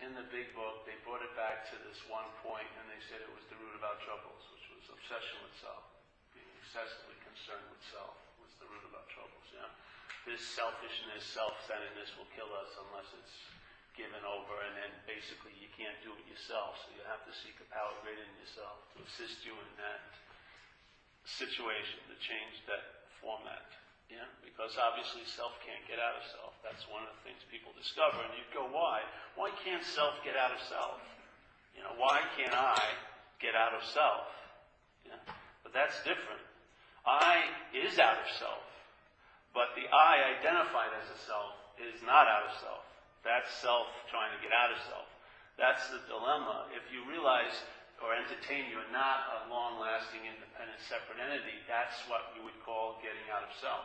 in the big book, they brought it back to this one point, and they said it was the root of our troubles, which was obsession with self. Being excessively concerned with self was the root of our troubles. Yeah? This selfishness, self-centeredness will kill us unless it's given over, and then basically you can't do it yourself, so you have to seek a power greater than yourself to assist you in that situation, to change that format. Yeah, because obviously self can't get out of self. That's one of the things people discover. And you go, why? Why can't self get out of self? You know, why can't I get out of self? Yeah, but that's different. I is out of self, but the I identified as a self is not out of self. That's self trying to get out of self. That's the dilemma. If you realize or entertain you're not a long-lasting, independent, separate entity, that's what you would call getting out of self.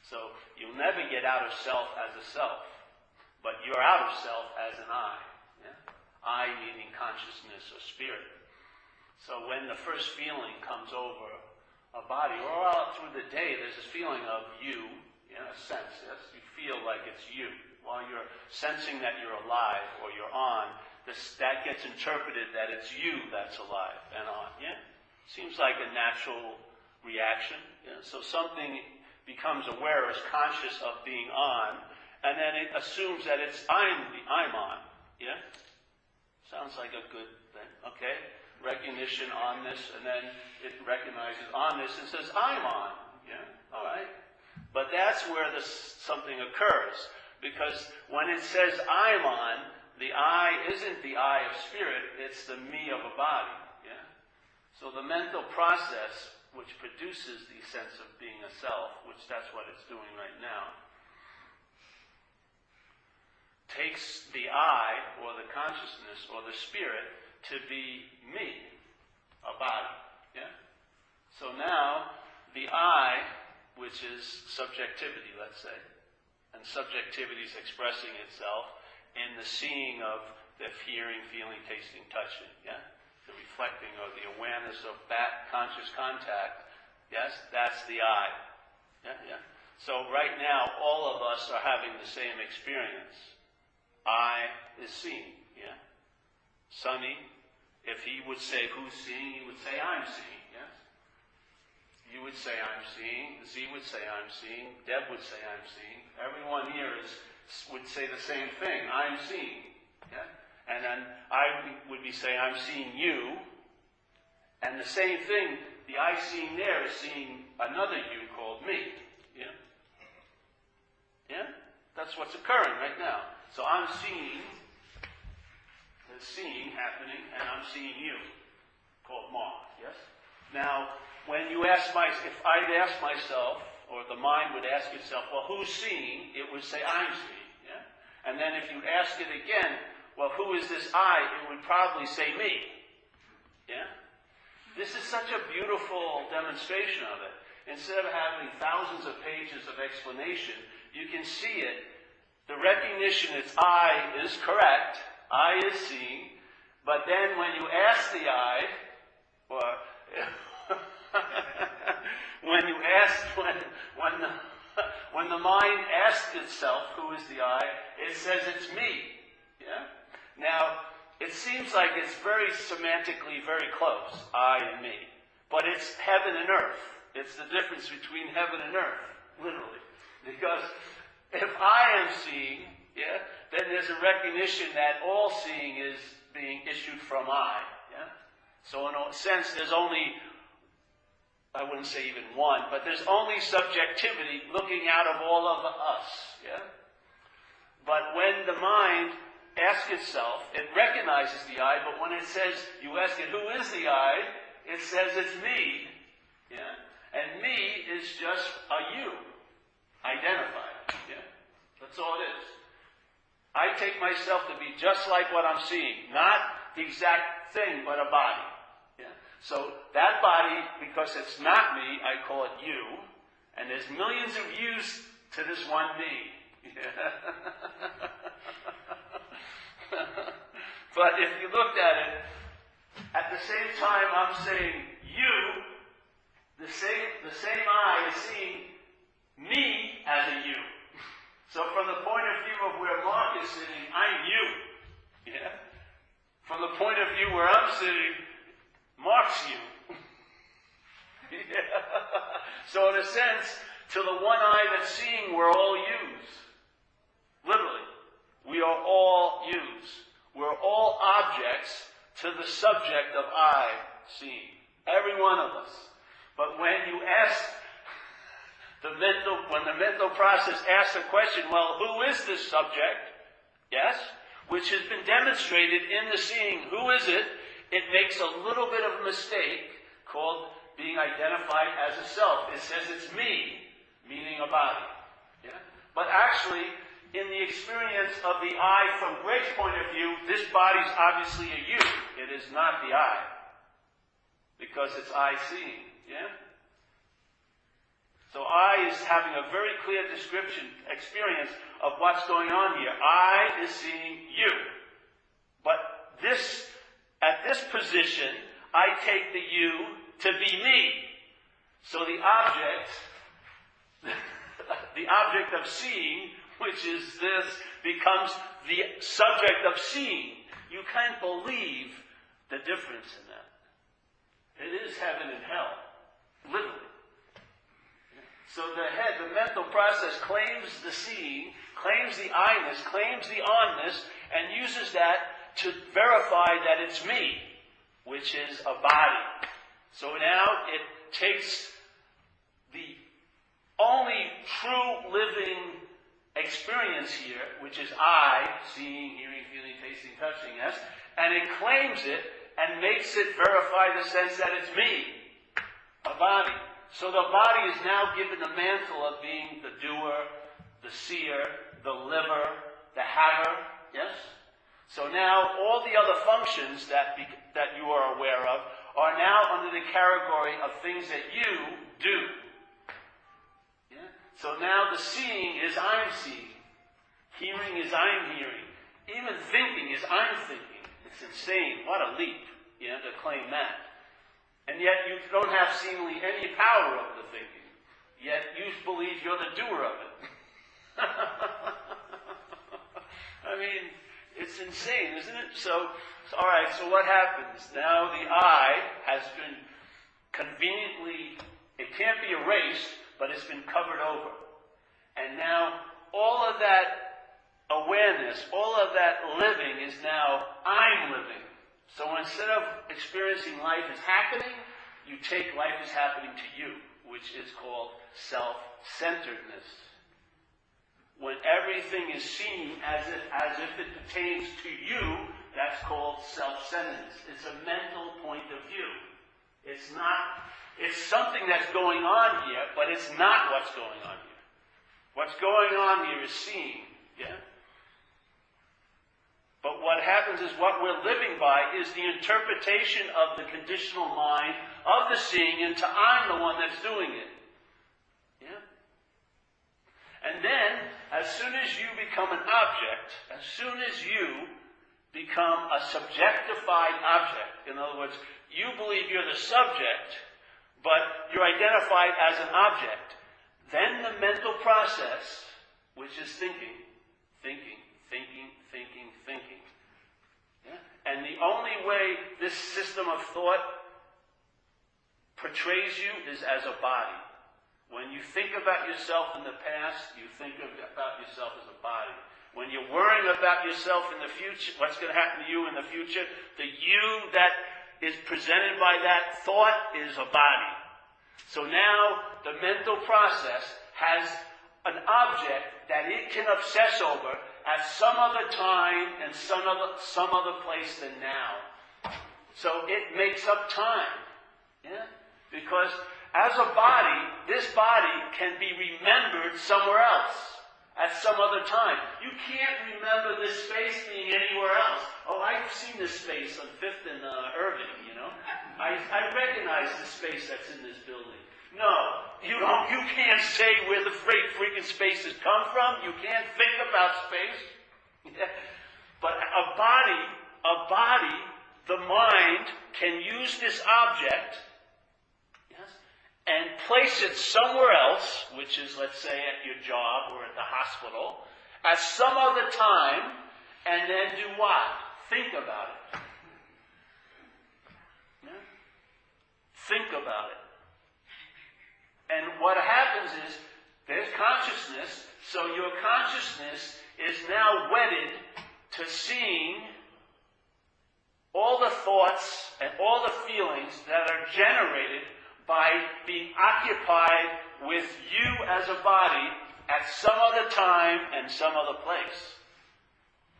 So you'll never get out of self as a self, but you're out of self as an I. Yeah? I meaning consciousness or spirit. So when the first feeling comes over a body, or all through the day, there's this feeling of you, in a sense, yes? You feel like it's you. While you're sensing that you're alive or you're on, that gets interpreted that it's you that's alive and on. Yeah? Seems like a natural reaction. Yeah? So something becomes aware, is conscious of being on, and then it assumes that it's I'm on. Yeah? Sounds like a good thing. Okay? Recognition on this, and then it recognizes on this and says I'm on. Yeah? All right. But that's where something occurs, because when it says I'm on, the I isn't the I of spirit, it's the me of a body. Yeah? So the mental process which produces the sense of being a self, which that's what it's doing right now, takes the I, or the consciousness, or the spirit, to be me, a body. Yeah? So now, the I, which is subjectivity, let's say, and subjectivity is expressing itself in the seeing of the hearing, feeling, tasting, touching, yeah? The reflecting or the awareness of that conscious contact, yes, that's the I. Yeah, yeah. So right now, all of us are having the same experience. I is seeing, yeah. Sonny, if he would say who's seeing, he would say I'm seeing, yes. You would say I'm seeing, Z would say I'm seeing, Deb would say I'm seeing. Everyone here would say the same thing, I'm seeing, yeah. And then I would be saying, I'm seeing you. And the same thing, the I seeing there is seeing another you called me. Yeah? Yeah? That's what's occurring right now. So I'm seeing, there's seeing happening, and I'm seeing you, called Mark. Yes? Now, when you ask if I'd ask myself, or the mind would ask itself, well, who's seeing? It would say, I'm seeing. Yeah? And then if you ask it again, well, who is this I? It would probably say me. Yeah? This is such a beautiful demonstration of it. Instead of having thousands of pages of explanation, you can see it. The recognition it's I is correct. I is seeing. But then when you ask the I, or when the mind asks itself who is the I, it says it's me. Yeah? Now, it seems like it's very semantically very close, I and me. But it's heaven and earth. It's the difference between heaven and earth, literally. Because if I am seeing, yeah, then there's a recognition that all seeing is being issued from I. Yeah? So in a sense, there's only, I wouldn't say even one, but there's only subjectivity looking out of all of us. Yeah? But when the mind asks itself, it recognizes the I, but when it says, you ask it, who is the I? It says it's me. Yeah? And me is just a you, identified. Yeah? That's all it is. I take myself to be just like what I'm seeing, not the exact thing, but a body. Yeah? So that body, because it's not me, I call it you, and there's millions of yous to this one me. Yeah? But if you looked at it, at the same time I'm saying you, the same I is seeing me as a you. So from the point of view of where Mark is sitting, I'm you. from the point of view where I'm sitting, marks you. So in a sense, to the one eye that's seeing, we're all yous. Literally. We are all yous. We're all objects to the subject of eye seeing. Every one of us. But when you ask when the mental process asks the question, well, who is this subject? Yes? Which has been demonstrated in the seeing, who is it? It makes a little bit of a mistake called being identified as a self. It says it's me, meaning a body. Yeah? But actually, in the experience of the I, from Greg's point of view, this body's obviously a you. It is not the I. Because it's I seeing. Yeah? So I is having a very clear experience of what's going on here. I is seeing you. But at this position, I take the you to be me. So the object of seeing, which is this, becomes the subject of seeing. You can't believe the difference in that. It is heaven and hell. Literally. So the mental process claims the seeing, claims the I-ness, claims the onness, and uses that to verify that it's me, which is a body. So now it takes the only true living experience here, which is I, seeing, hearing, feeling, tasting, touching, yes, and it claims it and makes it verify the sense that it's me, a body. So the body is now given the mantle of being the doer, the seer, the liver, the haver, yes? So now all the other functions that you are aware of are now under the category of things that you do. Yeah? So now the seeing is I'm seeing. Hearing is I'm hearing. Even thinking is I'm thinking. It's insane. What a leap, to claim that. And yet you don't have seemingly any power over the thinking. Yet you believe you're the doer of it. I mean, it's insane, isn't it? So alright, so what happens? Now the I has been conveniently, it can't be erased, but it's been covered over. And now all of that awareness, all of that living is now I'm living. So instead of experiencing life as happening, you take life as happening to you, which is called self-centeredness. When everything is seen as if it pertains to you, that's called self-centeredness. It's a mental point of view. It's something that's going on here, but it's not what's going on here. What's going on here is seeing, yeah? But what happens is what we're living by is the interpretation of the conditional mind of the seeing into I'm the one that's doing it. Yeah? And then, as soon as you become an object, as soon as you become a subjectified object, in other words, you believe you're the subject, but you're identified as an object, then the mental process, which is thinking. Yeah? And the only way this system of thought portrays you is as a body. When you think about yourself in the past, you think about yourself as a body. When you're worrying about yourself in the future, what's going to happen to you in the future, the you that is presented by that thought is a body. So now the mental process has an object that it can obsess over at some other time and some other place than now. So it makes up time. Yeah? Because as a body, this body can be remembered somewhere else at some other time. You can't remember this space being anywhere else. Oh, I've seen this space on 5th and Irving, I recognize the space that's in this building. No, you can't say where the freaking spaces come from. You can't think about space. But a body, the mind can use this object, yes, and place it somewhere else, which is, let's say, at your job or at the hospital, at some other time, and then do what? Think about it. think about it. And what happens is, there's consciousness, so your consciousness is now wedded to seeing all the thoughts and all the feelings that are generated by being occupied with you as a body at some other time and some other place.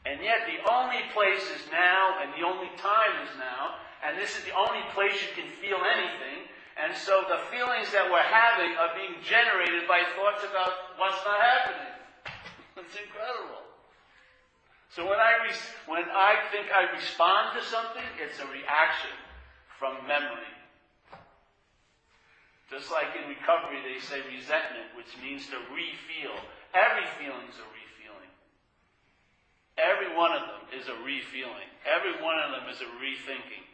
And yet the only place is now, and the only time is now, and this is the only place you can feel anything. And so the feelings that we're having are being generated by thoughts about what's not happening. It's incredible. So when I think I respond to something, it's a reaction from memory. Just like in recovery they say resentment, which means to re-feel. Every feeling is a re-feeling. Every one of them is a re-feeling. Every one of them is a rethinking.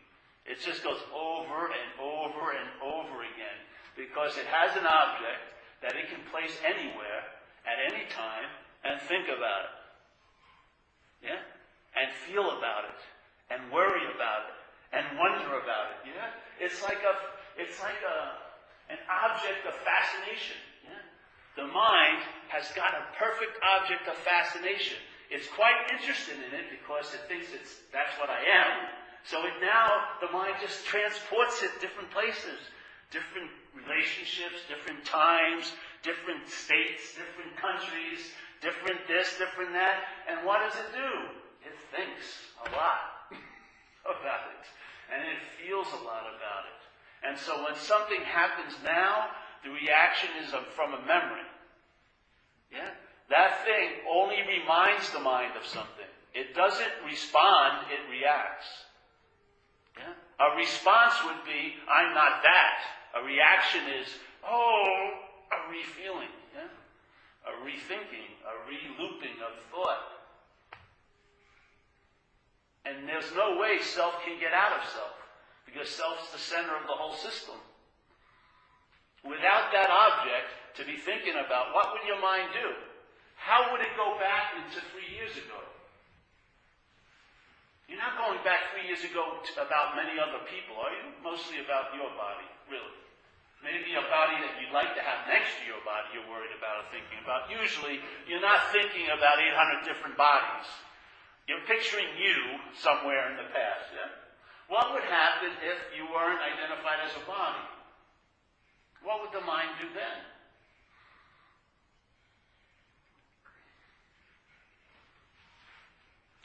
It just goes over and over and over again because it has an object that it can place anywhere, at any time, and think about it. Yeah? And feel about it. And worry about it. And wonder about it. Yeah? It's like an object of fascination. Yeah? The mind has got a perfect object of fascination. It's quite interested in it because it thinks that's what I am. So the mind just transports it different places, different relationships, different times, different states, different countries, different this, different that. And what does it do? It thinks a lot about it. And it feels a lot about it. And so when something happens now, the reaction is from a memory. Yeah? That thing only reminds the mind of something. It doesn't respond, it reacts. Yeah? A response would be, I'm not that. A reaction is, a re-feeling. Yeah? A rethinking, a re-looping of thought. And there's no way self can get out of self, because self's the center of the whole system. Without that object to be thinking about, what would your mind do? How would it go back into 3 years ago? You're not going back 3 years ago about many other people, are you? Mostly about your body, really. Maybe a body that you'd like to have next to your body you're worried about or thinking about. Usually, you're not thinking about 800 different bodies. You're picturing you somewhere in the past, yeah? What would happen if you weren't identified as a body? What would the mind do then?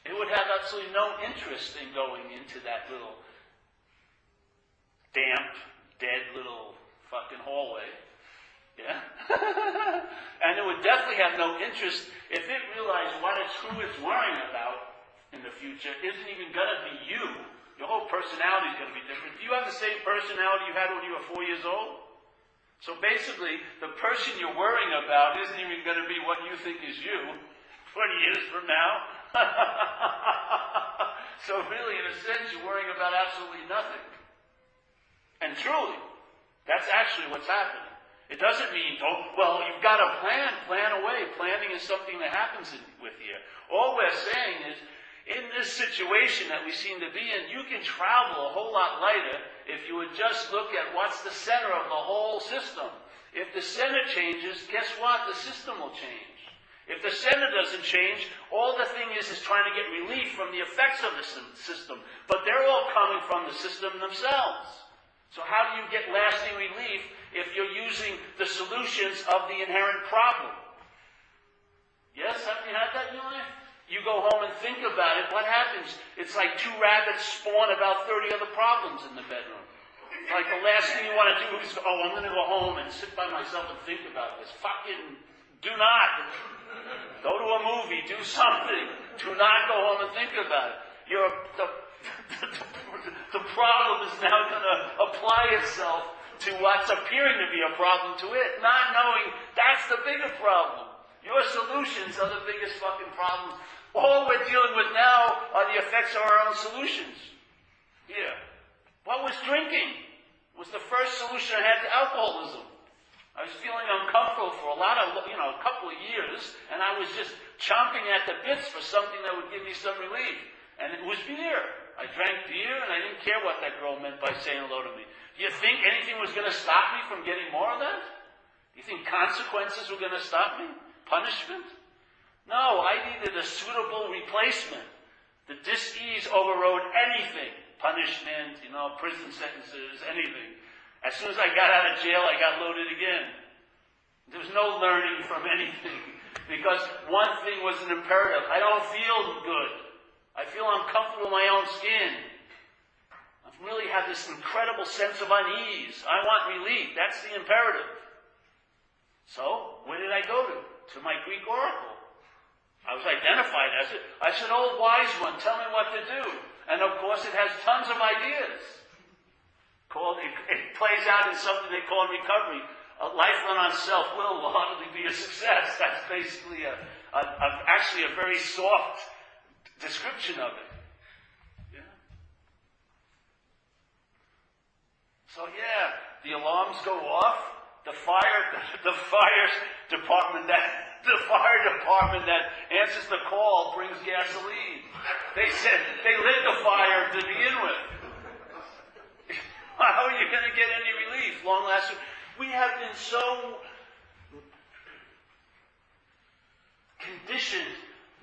It would have absolutely no interest in going into that little damp, dead little fucking hallway. Yeah? And it would definitely have no interest if it realized who it's worrying about in the future isn't even going to be you. Your whole personality is going to be different. Do you have the same personality you had when you were 4 years old? So basically, the person you're worrying about isn't even going to be what you think is you 20 years from now. So really, in a sense, you're worrying about absolutely nothing. And truly, that's actually what's happening. It doesn't mean, you've got to plan away. Planning is something that happens with here. All we're saying is, in this situation that we seem to be in, you can travel a whole lot lighter if you would just look at what's the center of the whole system. If the center changes, guess what? The system will change. If the center doesn't change, all the thing is trying to get relief from the effects of the system. But they're all coming from the system themselves. So how do you get lasting relief if you're using the solutions of the inherent problem? Yes, have you had that in your life? You go home and think about it, what happens? It's like 2 rabbits spawn about 30 other problems in the bedroom. Like the last thing you want to do is, I'm going to go home and sit by myself and think about this. Fucking do not. Go to a movie, do something. Do not go home and think about it. The problem is now going to apply itself to what's appearing to be a problem to it, not knowing that's the bigger problem. Your solutions are the biggest fucking problems. All we're dealing with now are the effects of our own solutions. Yeah. What was drinking? It was the first solution I had to alcoholism. I was feeling uncomfortable for a couple of years, and I was just chomping at the bits for something that would give me some relief. And it was beer. I drank beer, and I didn't care what that girl meant by saying hello to me. Do you think anything was going to stop me from getting more of that? Do you think consequences were going to stop me? Punishment? No, I needed a suitable replacement. The dis-ease overrode anything. Punishment, prison sentences, anything. As soon as I got out of jail, I got loaded again. There was no learning from anything. Because one thing was an imperative. I don't feel good. I feel uncomfortable in my own skin. I really have this incredible sense of unease. I want relief. That's the imperative. So, where did I go to? To my Greek oracle. I was identified as it. I said, "Old wise one, tell me what to do." And of course, it has tons of ideas. It plays out in something they call recovery. A life run on self-will will hardly be a success. That's basically actually a very soft description of it. Yeah. So the alarms go off. The fire department that answers the call brings gasoline. They said they lit the fire to begin with. How are you going to get any relief? Long lasting. We have been so conditioned,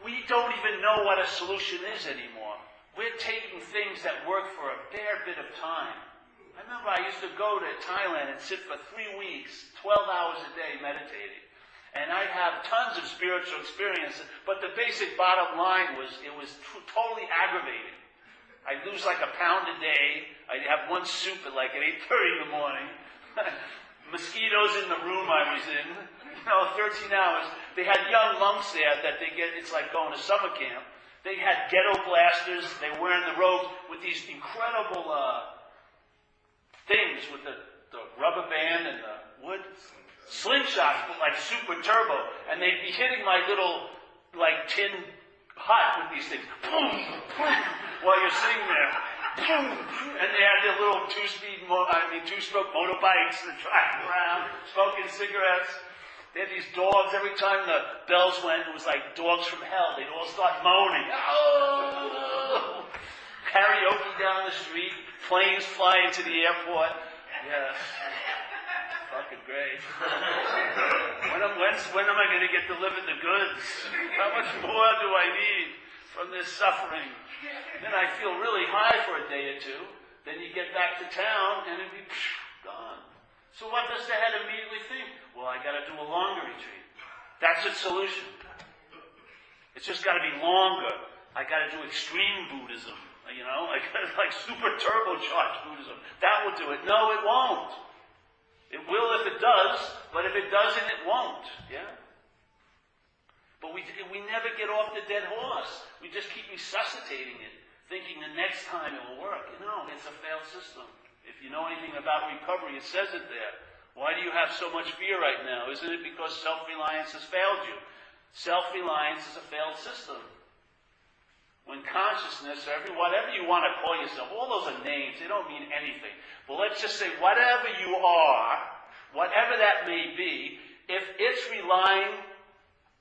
we don't even know what a solution is anymore. We're taking things that work for a bare bit of time. I remember I used to go to Thailand and sit for 3 weeks, 12 hours a day meditating. And I'd have tons of spiritual experiences, but the basic bottom line was, it was totally aggravating. I'd lose like a pound a day. I'd have one soup at 8:30 in the morning. Mosquitoes in the room I was in. 13 hours. They had young monks there that it's like going to summer camp. They had ghetto blasters. They were wearing the robes with these incredible things with the rubber band and the wood. Slingshots, but like super turbo. And they'd be hitting my little tin hut with these things. Boom, boom, while you're sitting there. Boom, and they had their little two-stroke motorbikes that drive around, smoking cigarettes. They had these dogs. Every time the bells went, it was like dogs from hell. They'd all start moaning. Oh! Karaoke down the street. Planes fly into the airport. Yes. Fucking great. When am I going to get delivered the goods? How much more do I need from this suffering? Then I feel really high for a day or two. Then you get back to town and it'd be gone. So what does the head immediately think? Well, I got to do a longer retreat. That's its solution. It's just got to be longer. I got to do extreme Buddhism. I got to super turbocharged Buddhism. That will do it. No, it won't. It will if it does, but if it doesn't, it won't. Yeah? But we never get off the dead horse. We just keep resuscitating it, thinking the next time it will work. No, it's a failed system. If you know anything about recovery, it says it there. Why do you have so much fear right now? Isn't it because self-reliance has failed you? Self-reliance is a failed system. When consciousness, whatever you want to call yourself, all those are names, they don't mean anything. But let's just say whatever you are, whatever that may be, if it's relying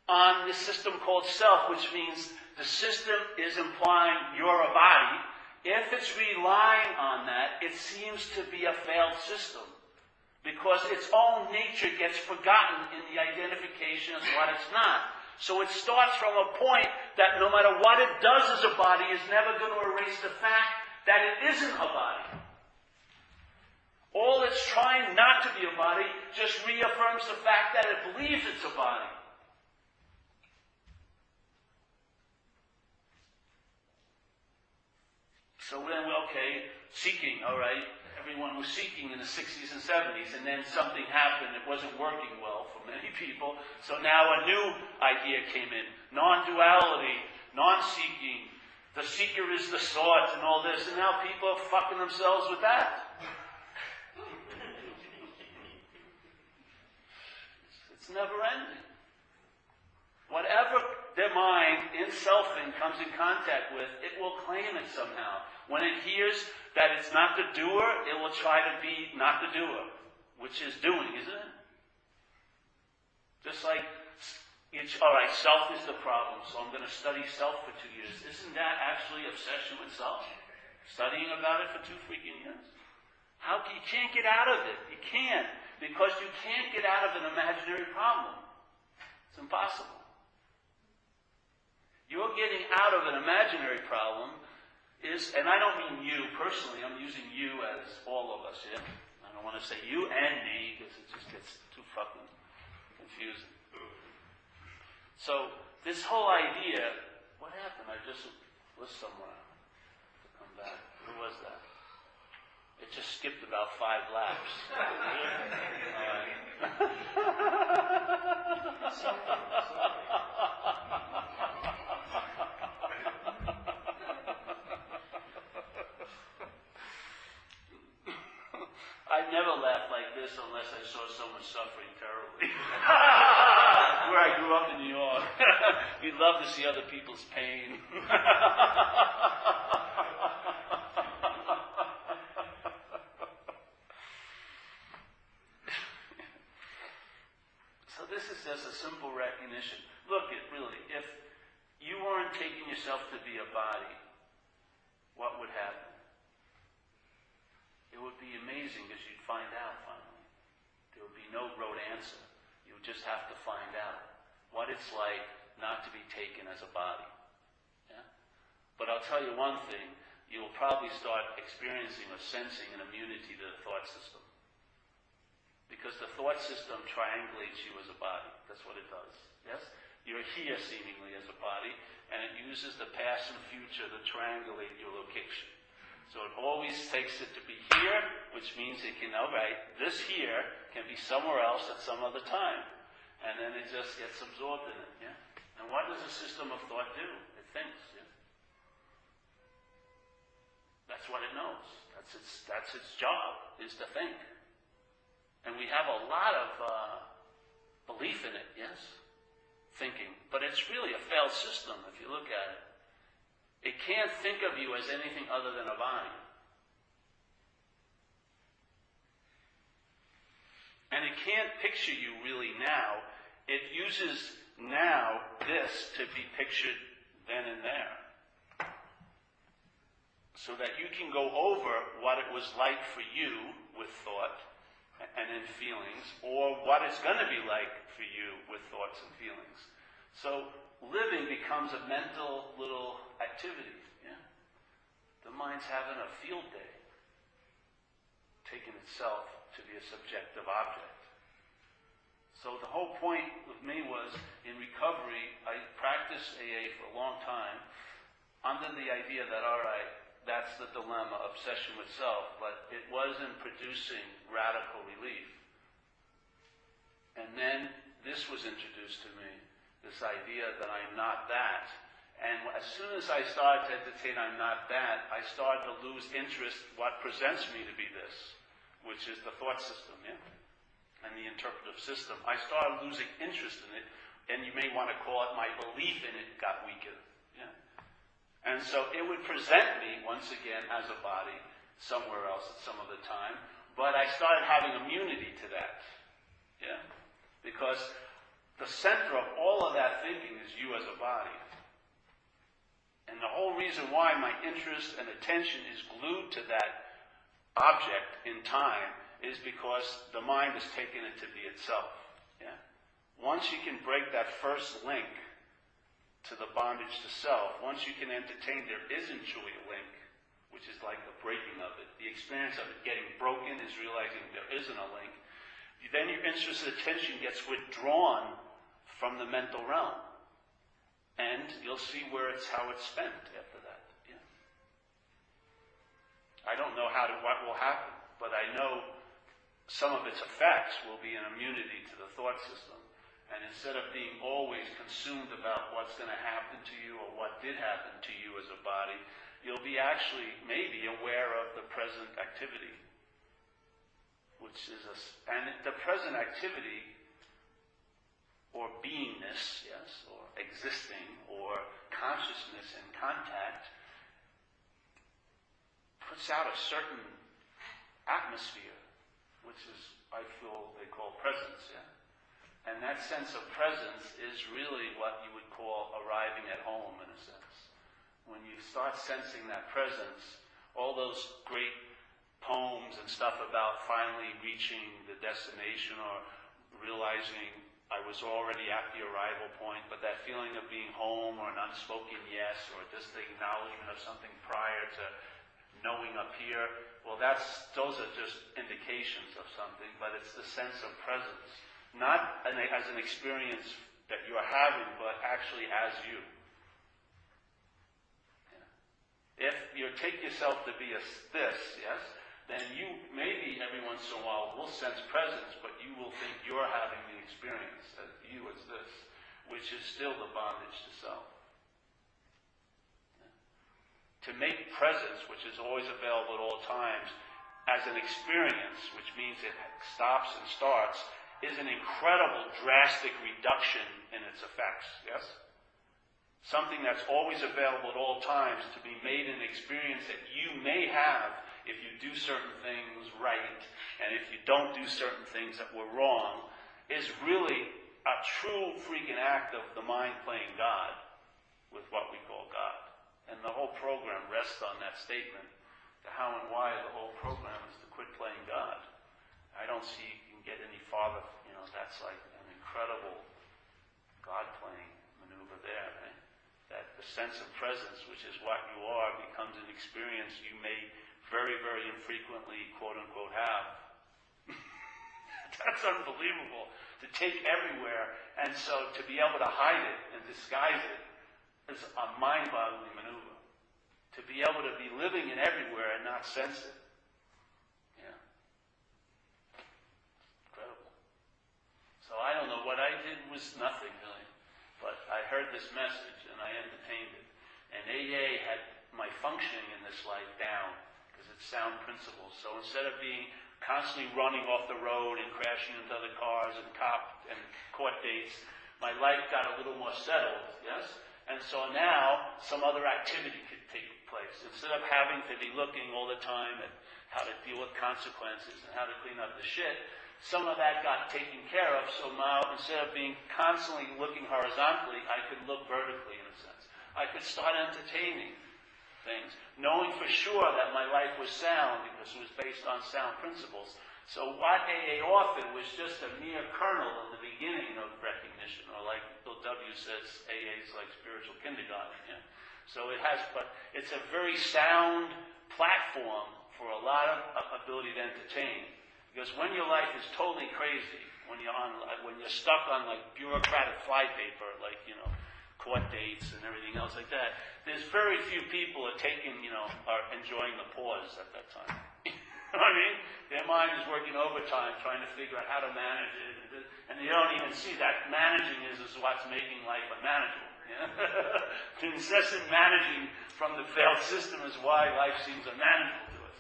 on this system called self, which means the system is implying you're a body, if it's relying on that, it seems to be a failed system. Because its own nature gets forgotten in the identification of what it's not. So it starts from a point that no matter what it does as a body is never going to erase the fact that it isn't a body. All it's trying not to be a body just reaffirms the fact that it believes it's a body. So then, seeking, all right. Everyone was seeking in the 60s and 70s, and then something happened. It wasn't working well for many people. So now a new idea came in. Non-duality, non-seeking. The seeker is the sought and all this. And now people are fucking themselves with that. It's never ending. Whatever their mind in selfing comes in contact with, it will claim it somehow. When it hears that it's not the doer, it will try to be not the doer, which is doing, isn't it? Just like, All right, self is the problem, so I'm going to study self for 2 years. Isn't that actually obsession with self? Studying about it for 2 freaking years? You can't get out of it. You can't. Because you can't get out of an imaginary problem. It's impossible. You're getting out of an imaginary problem and I don't mean you personally, I'm using you as all of us, yeah? I don't want to say you and me, because it just gets too fucking confusing. So, this whole idea, what happened? I just was somewhere to come back. Who was that? It just skipped about 5 laps. I never laughed like this unless I saw someone suffering terribly. Where I grew up in New York. We love to see other people's pain. So this is just a simple recognition. Look, if you weren't taking yourself to be a body, what would happen? It would be amazing because you'd find out finally. There would be no rote answer. You would just have to find out what it's like not to be taken as a body. Yeah? But I'll tell you one thing, you'll probably start experiencing or sensing an immunity to the thought system. Because the thought system triangulates you as a body. That's what it does. Yes? You're here seemingly as a body, and it uses the past and future to triangulate your location. So it always takes it to be here, which means it can, this here can be somewhere else at some other time. And then it just gets absorbed in it, yeah? And what does a system of thought do? It thinks, yeah? That's what it knows. That's its job, is to think. And we have a lot of belief in it, yes? Thinking. But it's really a failed system, if you look at it. It can't think of you as anything other than a body. And it can't picture you really now. It uses now this to be pictured then and there. So that you can go over what it was like for you with thought and in feelings, or what it's going to be like for you with thoughts and feelings. So living becomes a mental little activity. Yeah? The mind's having a field day, taking itself to be a subjective object. So the whole point with me was, in recovery, I practiced AA for a long time, under the idea that, all right, that's the dilemma, obsession with self, but it wasn't producing radical relief. And then this was introduced to me, this idea that I'm not that. And as soon as I started to entertain I'm not that, I started to lose interest what presents me to be this, which is the thought system, yeah? And the interpretive system. I started losing interest in it, and you may want to call it my belief in it got weaker. Yeah? And so it would present me, once again, as a body, somewhere else at some other time, but I started having immunity to that. Yeah? Because the center of all of that thinking is you as a body. And the whole reason why my interest and attention is glued to that object in time is because the mind has taken it to be itself. Yeah? Once you can break that first link to the bondage to self, once you can entertain there isn't truly a link, which is like the breaking of it, the experience of it getting broken is realizing there isn't a link, then your interest and attention gets withdrawn from the mental realm. And you'll see how it's spent after that. Yeah. I don't know what will happen, but I know some of its effects will be an immunity to the thought system. And instead of being always consumed about what's going to happen to you or what did happen to you as a body, you'll be actually maybe aware of the present activity, and the present activity, or beingness, yes, or existing, or consciousness and contact, puts out a certain atmosphere, which is, I feel, they call presence, yeah? And that sense of presence is really what you would call arriving at home, in a sense. When you start sensing that presence, all those great poems and stuff about finally reaching the destination or realizing I was already at the arrival point, but that feeling of being home or an unspoken yes or just the acknowledgement of something prior to knowing up here, well, those are just indications of something, but it's the sense of presence. Not as an experience that you're having, but actually as you. Yeah. If you take yourself to be this, yes, then you maybe every once in a while will sense presence, but you will think you're having the experience as you as this, which is still the bondage to self. To make presence, which is always available at all times, as an experience, which means it stops and starts, is an incredible, drastic reduction in its effects, yes? Something that's always available at all times to be made an experience that you may have if you do certain things right, and if you don't do certain things that were wrong, is really a true freaking act of the mind playing God with what we call God. And the whole program rests on that statement. The how and why of the whole program is to quit playing God. I don't see you can get any farther. That's like an incredible God-playing maneuver there, right? That the sense of presence, which is what you are, becomes an experience you may very, very infrequently, quote-unquote, have. That's unbelievable. To take everywhere, and so to be able to hide it and disguise it is a mind-boggling maneuver. To be able to be living in everywhere and not sense it. Yeah. Incredible. So I don't know. What I did was nothing, really. But I heard this message and I entertained it. And AA had my functioning in this life down because it's sound principles. So instead of being constantly running off the road and crashing into other cars and court dates, my life got a little more settled, yes? And so now some other activity could take place. Instead of having to be looking all the time at how to deal with consequences and how to clean up the shit, some of that got taken care of. So now instead of being constantly looking horizontally, I could look vertically in a sense. I could start entertaining things, knowing for sure that my life was sound because it was based on sound principles. So what AA offered was just a mere kernel of the beginning of recognition, or like Bill W. says, AA is like spiritual kindergarten. Yeah? So it has, but it's a very sound platform for a lot of ability to entertain. Because when your life is totally crazy, when you're stuck on like bureaucratic flypaper, like court dates and everything else like that, there's very few people are enjoying the pause at that time. You know what I mean? Their mind is working overtime trying to figure out how to manage it, and they don't even see that managing is what's making life unmanageable. Yeah? The incessant managing from the failed system is why life seems unmanageable to us.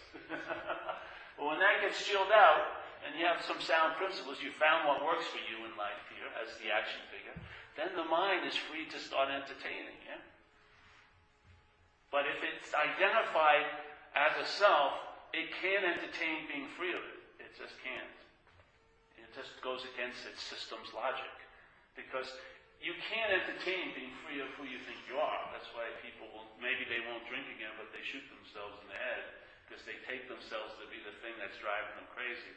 But when that gets chilled out, and you have some sound principles, you found what works for you in life here as the action figure, then the mind is free to start entertaining. Yeah? But if it's identified as a self, it can't entertain being free of it. It just can't. It just goes against its system's logic. Because you can't entertain being free of who you think you are. That's why people maybe they won't drink again, but they shoot themselves in the head because they take themselves to be the thing that's driving them crazy.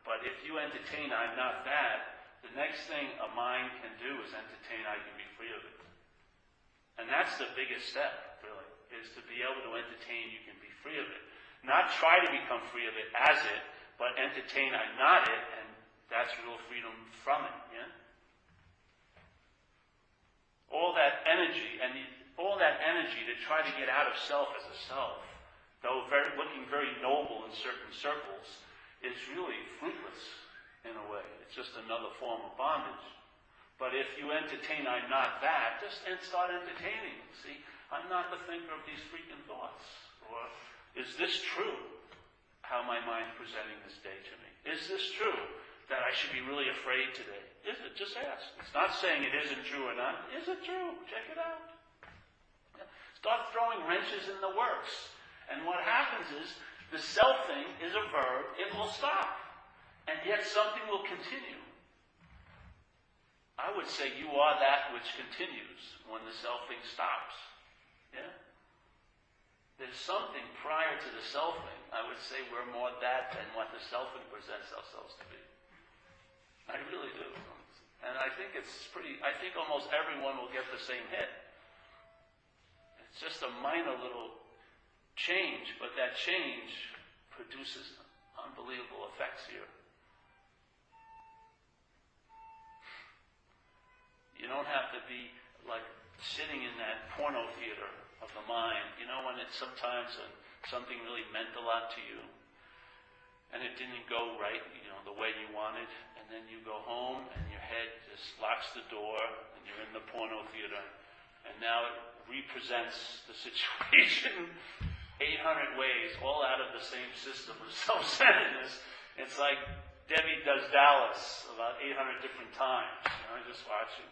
But if you entertain, I'm not that, the next thing a mind can do is entertain, I can be free of it. And that's the biggest step, really, is to be able to entertain, you can be free of it. Not try to become free of it as it, but entertain, I'm not it, and that's real freedom from it, yeah? All that energy to try to get out of self as a self, though looking very noble in certain circles, is really fruitless in a way. It's just another form of bondage. But if you entertain, I'm not that, just start entertaining. See, I'm not the thinker of these freaking thoughts. Or, is this true, how my mind's presenting this day to me? Is this true, that I should be really afraid today? Is it? Just ask. It's not saying it isn't true or not. Is it true? Check it out. Start throwing wrenches in the works. And what happens is, the self thing is a verb, it will stop. And yet something will continue. I would say you are that which continues when the selfing stops. Yeah? There's something prior to the selfing. I would say we're more that than what the selfing presents ourselves to be. I really do. And I think I think almost everyone will get the same hit. It's just a minor little change, but that change produces unbelievable effects here. You don't have to be like sitting in that porno theater of the mind. You know, when it's sometimes something really meant a lot to you, and it didn't go right, you know, the way you wanted, and then you go home and your head just locks the door and you're in the porno theater, and now it represents the situation 800 ways, all out of the same system of self-centeredness. It's like Debbie Does Dallas about 800 different times. You know, just watching.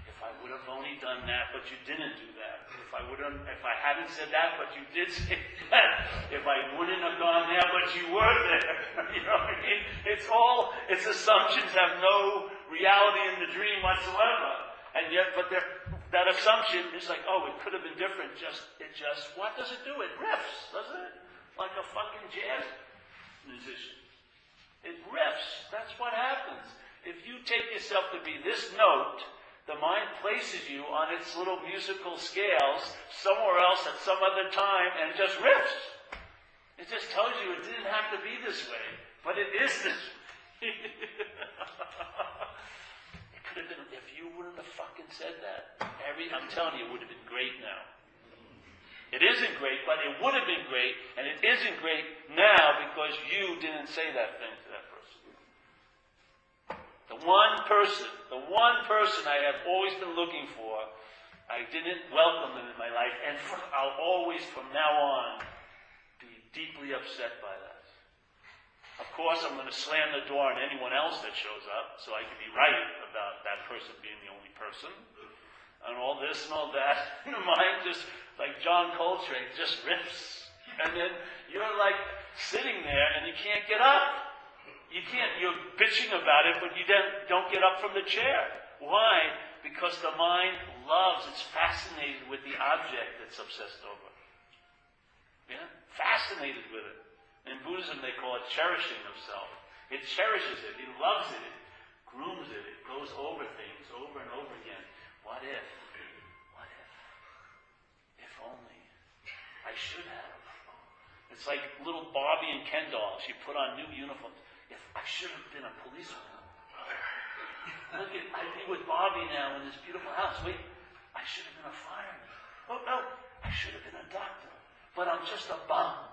If I would have only done that, but you didn't do that. If I hadn't said that, but you did say that. If I wouldn't have gone there, but you were there. You know what I mean? Its assumptions have no reality in the dream whatsoever. And yet, that assumption is like, oh, it could have been different. What does it do? It riffs, doesn't it? Like a fucking jazz musician. It riffs. That's what happens. If you take yourself to be this note, the mind places you on its little musical scales somewhere else at some other time and just riffs. It just tells you it didn't have to be this way, but it is this way. It could have been, if you wouldn't have fucking said that, I'm telling you, it would have been great now. It isn't great, but it would have been great, and it isn't great now because you didn't say that thing to that person. The one person I have always been looking for, I didn't welcome them in my life, and I'll always, from now on, be deeply upset by that. Of course, I'm going to slam the door on anyone else that shows up, so I can be right about that person being the only person. And all this and all that. And the mind just, like John Coltrane, just riffs. And then you're like sitting there and you can't get up. You're bitching about it, but you don't get up from the chair. Why? Because the mind loves, it's fascinated with the object it's obsessed over. Yeah? Fascinated with it. In Buddhism they call it cherishing of self. It cherishes it, it loves it, it grooms it, it goes over things over and over again. What if? If only. I should have. It's like little Barbie and Ken dolls. You put on new uniforms. If I should have been a policeman. Look at, I'd be with Barbie now in this beautiful house. Wait, I should have been a fireman. Oh no, I should have been a doctor. But I'm just a bum.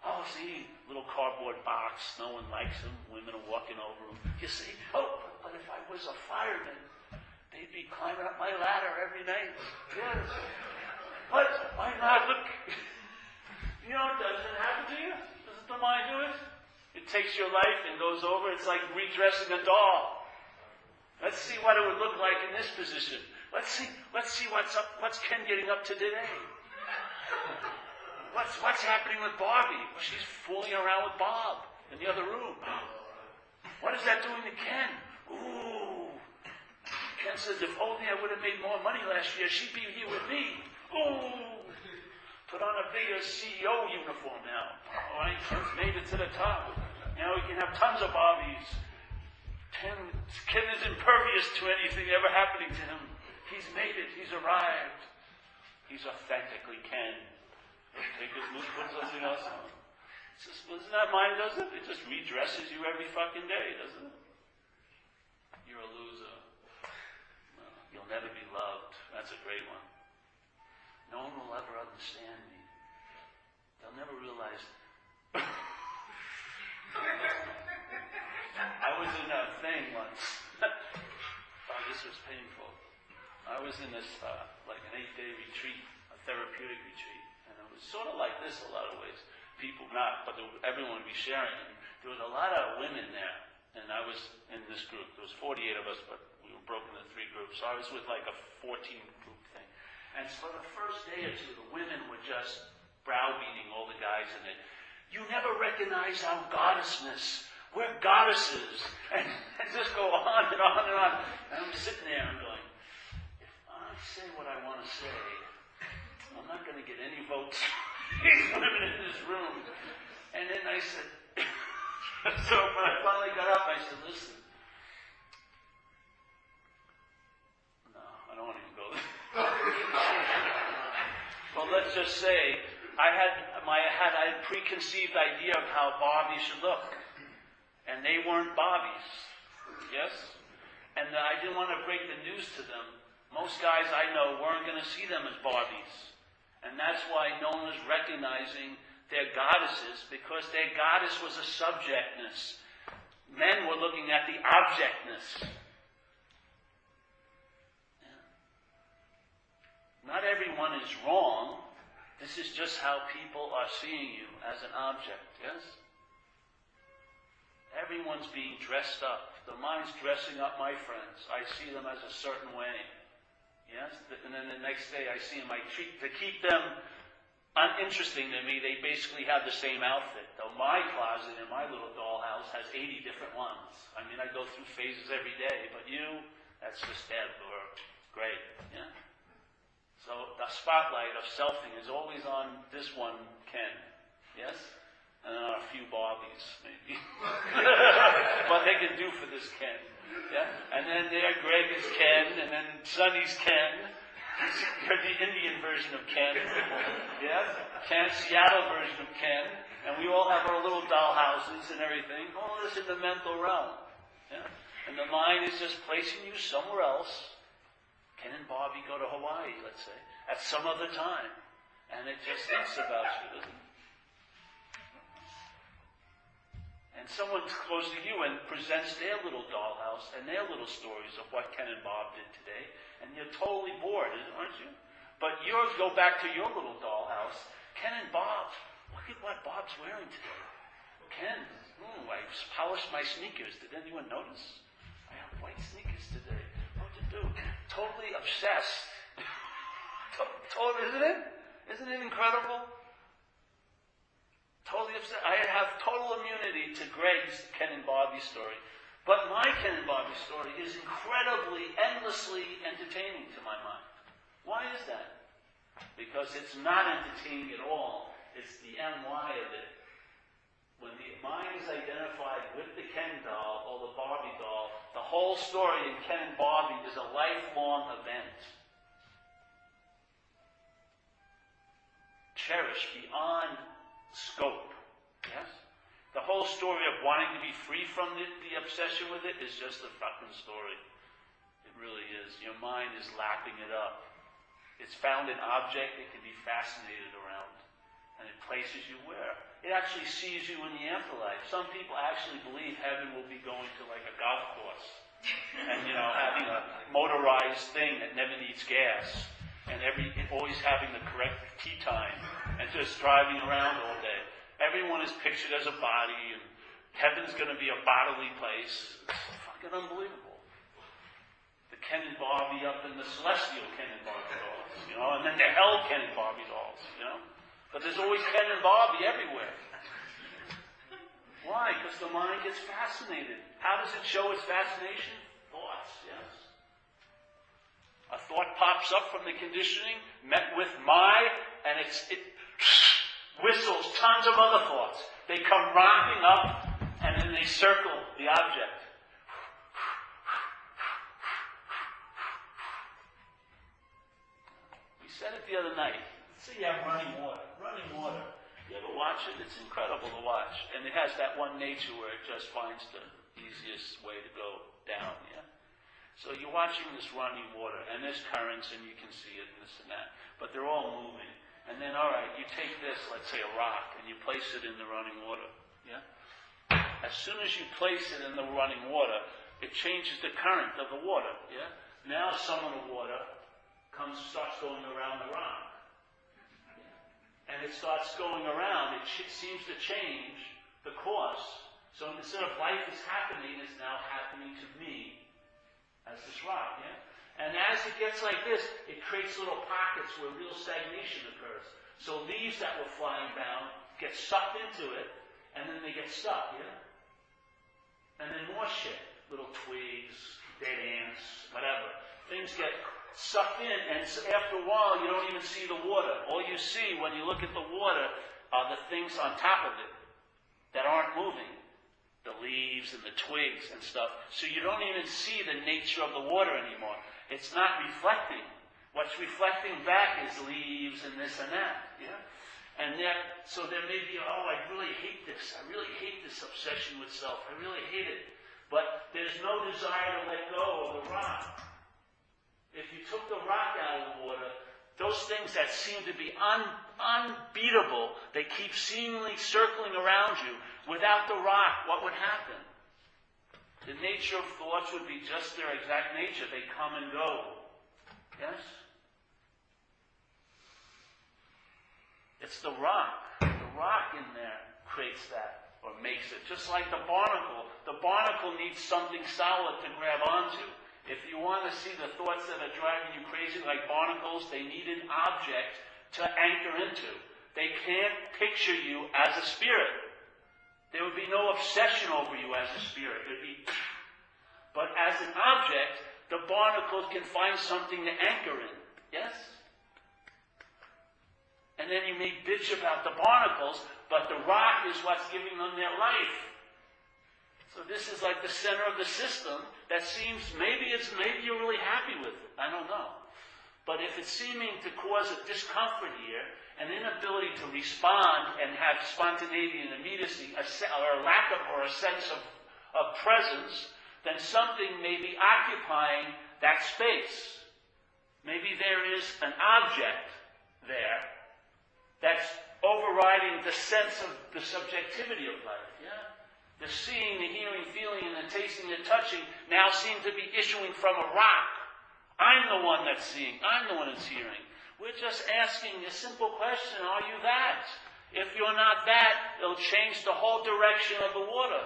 Oh, see, little cardboard box. No one likes him. Women are walking over him. You see? Oh, but if I was a fireman, they'd be climbing up my ladder every night. Yes. But why not? Look. You know, doesn't it happen to you? Doesn't the mind do it? It takes your life and goes over. It's like redressing a doll. Let's see what it would look like in this position. Let's see what's up. What's Ken getting up to today? What's happening with Barbie? Well, she's fooling around with Bob in the other room. What is that doing to Ken? Ooh. Ken says, if only I would have made more money last year, she'd be here with me. Ooh. Put on a bigger CEO uniform now. All right, Ken's made it to the top. Now we can have tons of Barbies. Ken is impervious to anything ever happening to him. He's made it. He's arrived. He's authentically Ken. Take his loose, put something else on. Isn't that mind, does it? It just redresses you every fucking day, doesn't it? You're a loser. No, you'll never be loved. That's a great one. No one will ever understand me. They'll never realize. I was in a thing once. Oh, this was painful. I was in this, like an 8-day retreat, a therapeutic retreat. And it was sort of like this a lot of ways. People not, but everyone would be sharing. And there was a lot of women there. And I was in this group. There was 48 of us, but we were broken into 3 groups. So I was with like a 14-group thing. And for the first day or two, the women were just browbeating all the guys in it. You never recognize our goddessness. we're goddesses, and just go on and on and on. And I'm sitting there and going, if I say what I want to say, I'm not going to get any votes. He's living in this room. And then I said, so when I finally got up, I said, listen, no, I don't want to even go there. Well, let's just say I had a preconceived idea of how Bobby should look. And they weren't Bobbies. Yes? And I didn't want to break the news to them. Most guys I know weren't going to see them as Barbies. And that's why no one was recognizing their goddesses, because their goddess was a subjectness. Men were looking at the objectness. Yeah. Not everyone is wrong. This is just how people are seeing you, as an object. Yes? Everyone's being dressed up. The mind's dressing up my friends. I see them as a certain way. Yes? And then the next day I see them. To keep them uninteresting to me, they basically have the same outfit. Though my closet in my little dollhouse has 80 different ones. I mean, I go through phases every day. But you, that's just Deb or great. Yeah? So the spotlight of selfing is always on this one, Ken. Yes? And a few Barbies, maybe. What they can do for this Ken. Yeah? And then there, Greg is Ken, and then Sonny's Ken. You're the Indian version of Ken. Yes? Ken, Seattle version of Ken. And we all have our little doll houses and everything. All this in the mental realm. Yeah? And the mind is just placing you somewhere else. Ken and Bobby go to Hawaii, let's say, at some other time. And it just thinks about you, doesn't it? And someone goes to you and presents their little dollhouse and their little stories of what Ken and Bob did today, and you're totally bored, aren't you? But you go back to your little dollhouse. Ken and Bob, look at what Bob's wearing today. Ken, I polished my sneakers. Did anyone notice? I have white sneakers today. What to do? Totally obsessed. Isn't it? Isn't it incredible? Totally upset. I have total immunity to Greg's Ken and Bobby story. But my Ken and Bobby story is incredibly, endlessly entertaining to my mind. Why is that? Because it's not entertaining at all. It's the NY of it. When the mind is identified with the Ken doll or the Barbie doll, the whole story in Ken and Bobby is a lifelong event. Cherished beyond scope. Yes? The whole story of wanting to be free from the obsession with it is just a fucking story. It really is. Your mind is lapping it up. It's found an object it can be fascinated around. And it places you where? It actually sees you in the afterlife. Some people actually believe heaven will be going to like a golf course. And, having a motorized thing that never needs gas. And always having the correct tea time. And just driving around all day. Everyone is pictured as a body, and heaven's going to be a bodily place. It's fucking unbelievable. The Ken and Barbie up in the celestial Ken and Barbie dolls, and then the hell Ken and Barbie dolls, But there's always Ken and Barbie everywhere. Why? Because the mind gets fascinated. How does it show its fascination? Thoughts, yes. A thought pops up from the conditioning, met with and it whistles tons of other thoughts. They come rounding up, and then they circle the object. We said it the other night. Let's say you have running water. Running water. You ever watch it? It's incredible to watch. And it has that one nature where it just finds the easiest way to go down, yeah? So you're watching this running water, and there's currents, and you can see it, and this and that. But they're all moving. And then, all right, you take this, let's say a rock, and you place it in the running water. Yeah? As soon as you place it in the running water, it changes the current of the water. Yeah? Now some of the water starts going around the rock. And it starts going around. It seems to change the course. So instead of life is happening, it's now happening to me as this rock. Yeah? And as it gets like this, it creates little pockets where real stagnation occurs. So leaves that were flying down get sucked into it, and then they get stuck, yeah? And then more shit. Little twigs, dead ants, whatever. Things get sucked in, and after a while you don't even see the water. All you see when you look at the water are the things on top of it that aren't moving. The leaves and the twigs and stuff. So you don't even see the nature of the water anymore. It's not reflecting. What's reflecting back is leaves and this and that. Yeah? And so there may be, I really hate this. I really hate this obsession with self. I really hate it. But there's no desire to let go of the rock. If you took the rock out of the water, those things that seem to be unbeatable, they keep seemingly circling around you. Without the rock, what would happen? The nature of thoughts would be just their exact nature. They come and go. Yes? It's the rock. The rock in there creates that, or makes it. Just like the barnacle. The barnacle needs something solid to grab onto. If you want to see the thoughts that are driving you crazy like barnacles, they need an object to anchor into. They can't picture you as a spirit. There would be no obsession over you as a spirit. But as an object, the barnacle can find something to anchor in. Yes? And then you may bitch about the barnacles, but the rock is what's giving them their life. So this is like the center of the system that seems, maybe you're really happy with it. I don't know. But if it's seeming to cause a discomfort here, an inability to respond and have spontaneity and immediacy, or a lack of, or a sense of presence, then something may be occupying that space. Maybe there is an object there that's overriding the sense of the subjectivity of life. Yeah? The seeing, the hearing, feeling, and the tasting, and touching now seem to be issuing from a rock. I'm the one that's seeing. I'm the one that's hearing. We're just asking a simple question, are you that? If you're not that, it'll change the whole direction of the water.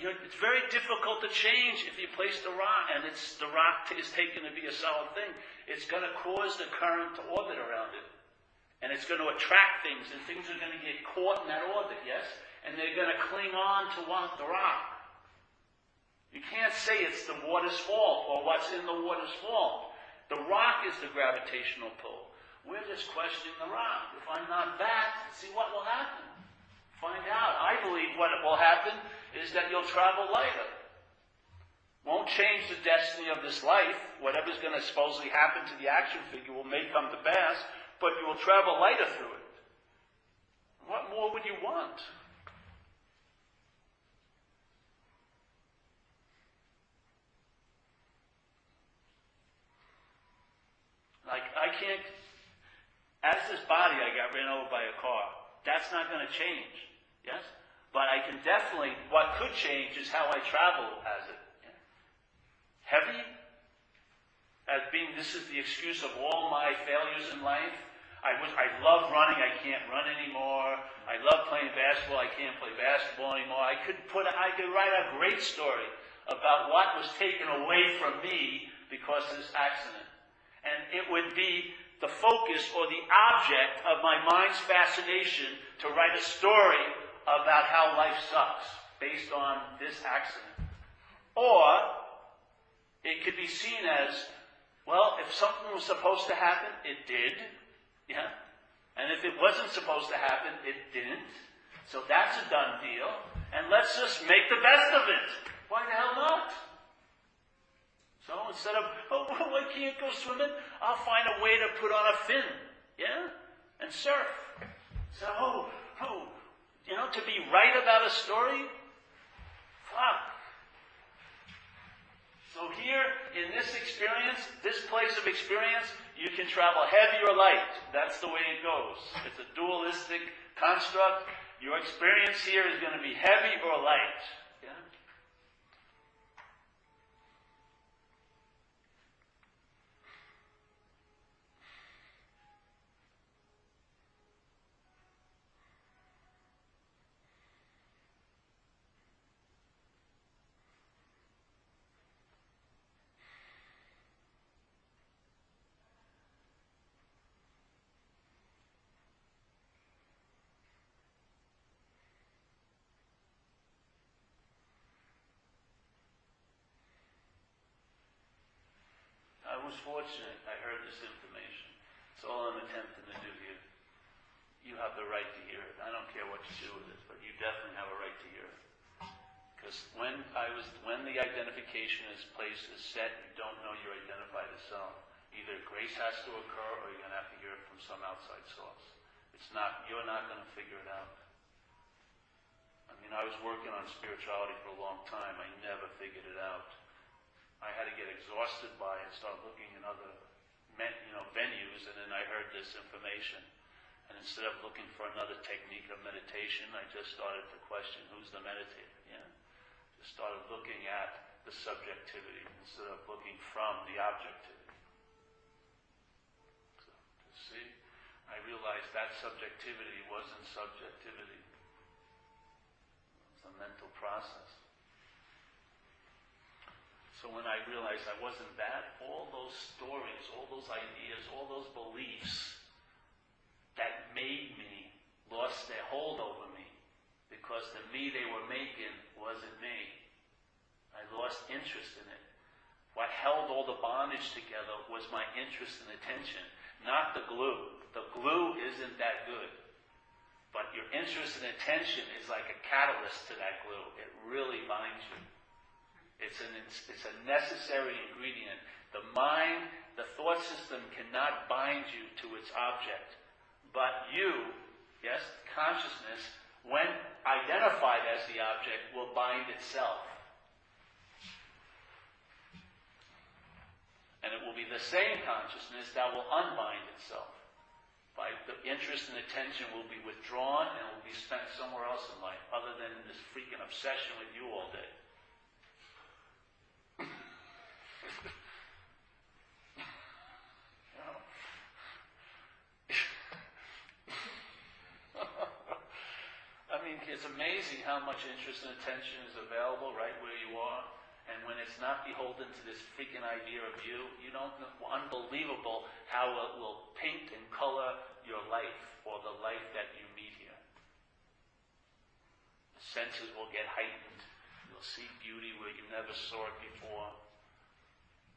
It's very difficult to change if you place the rock, and the rock is taken to be a solid thing. It's going to cause the current to orbit around it. And it's going to attract things, and things are going to get caught in that orbit, yes? And they're going to cling on to the rock. You can't say it's the water's fault, or what's in the water's fault. The rock is the gravitational pull. We're just questioning the rock. If I'm not that, see what will happen. Find out. I believe what will happen is that you'll travel lighter. Won't change the destiny of this life. Whatever's going to supposedly happen to the action figure may come to pass, but you will travel lighter through it. What more would you want? Like, I can't, as this body I got ran over by a car, that's not going to change, yes? But I can definitely, what could change is how I travel as it. Yeah? Heavy, as being, this is the excuse of all my failures in life. I love running, I can't run anymore. I love playing basketball, I can't play basketball anymore. I could write a great story about what was taken away from me because of this accident. And it would be the focus or the object of my mind's fascination to write a story about how life sucks based on this accident. Or it could be seen as, well, if something was supposed to happen, it did. Yeah? And if it wasn't supposed to happen, it didn't. So that's a done deal. And let's just make the best of it. Why the hell not? So instead of, I can't go swimming, I'll find a way to put on a fin, yeah, and surf. So, to be right about a story, fuck. So here, in this experience, this place of experience, you can travel heavy or light. That's the way it goes. It's a dualistic construct. Your experience here is going to be heavy or light. Yeah? was fortunate. I heard this information. It's all I'm attempting to do here. You have the right to hear it. I don't care what you do with it, but you definitely have a right to hear it. Because when the identification is placed, is set, you don't know you're identified as self. Either grace has to occur, or you're going to have to hear it from some outside source. You're not going to figure it out. I mean, I was working on spirituality for a long time. I never figured it out. I had to get exhausted by it, start looking in other venues, and then I heard this information. And instead of looking for another technique of meditation, I just started to question who's the meditator. Yeah? Just started looking at the subjectivity instead of looking from the objectivity. So, you see, I realized that subjectivity wasn't subjectivity. It was a mental process. So when I realized I wasn't that, all those stories, all those ideas, all those beliefs that made me, lost their hold over me, because the me they were making wasn't me. I lost interest in it. What held all the bondage together was my interest and attention, not the glue. The glue isn't that good. But your interest and attention is like a catalyst to that glue. It really binds you. It's a necessary ingredient. The mind, the thought system cannot bind you to its object. But you, yes, consciousness, when identified as the object, will bind itself. And it will be the same consciousness that will unbind itself. The interest and attention will be withdrawn and will be spent somewhere else in life, other than in this freaking obsession with you all day. I mean, it's amazing how much interest and attention is available right where you are. And when it's not beholden to this freaking idea of you, you don't know, unbelievable how it will paint and color your life or the life that you meet here. The senses will get heightened. You'll see beauty where you never saw it before.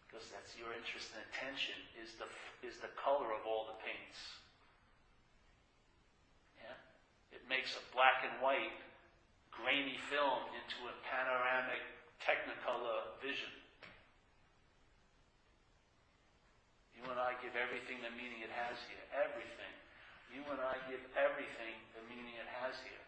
Because that's your interest and attention is the color of all the paints. Yeah? It makes a black and white, grainy film into a panoramic Technicolor vision. You and I give everything the meaning it has here. Everything. You and I give everything the meaning it has here.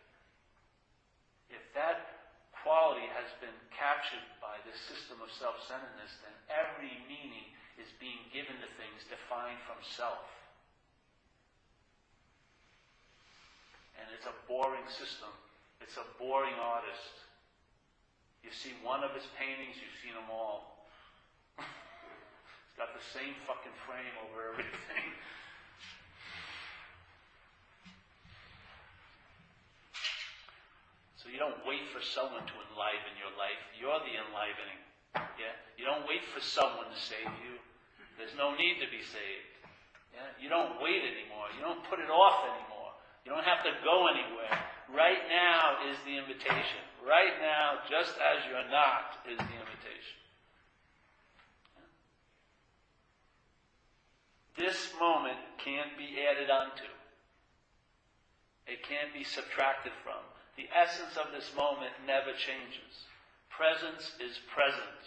If that quality has been captured by this system of self-centeredness, then every meaning is being given to things defined from self. And it's a boring system. It's a boring artist. You see one of his paintings, you've seen them all. It's got the same fucking frame over everything. So you don't wait for someone to enliven your life. You're the enlivening. Yeah? You don't wait for someone to save you. There's no need to be saved. Yeah? You don't wait anymore. You don't put it off anymore. You don't have to go anywhere. Right now is the invitation. Right now, just as you're not, is the invitation. This moment can't be added onto. It can't be subtracted from. The essence of this moment never changes. Presence is present.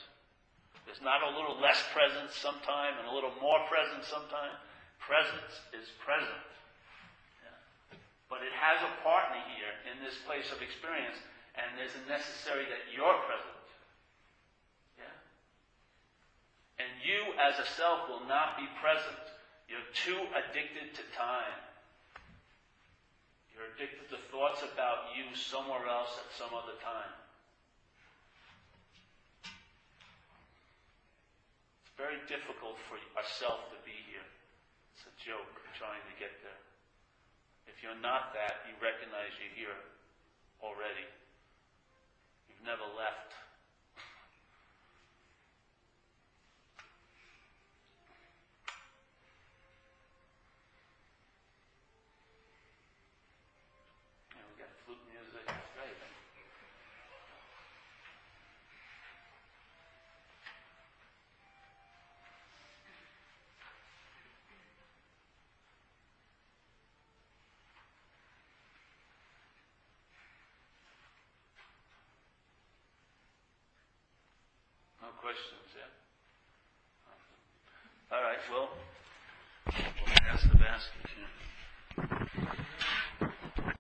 There's not a little less presence sometime and a little more presence sometime. Presence is present. But it has a partner here in this place of experience, and there's a necessary that you're present. Yeah? And you as a self will not be present. You're too addicted to time. You're addicted to thoughts about you somewhere else at some other time. It's very difficult for ourself to be here. It's a joke trying to get there. If you're not that, you recognize you're here already. You've never left. Yeah, we got flute music. It's great. questions, yeah? All right, well, we'll ask the basket.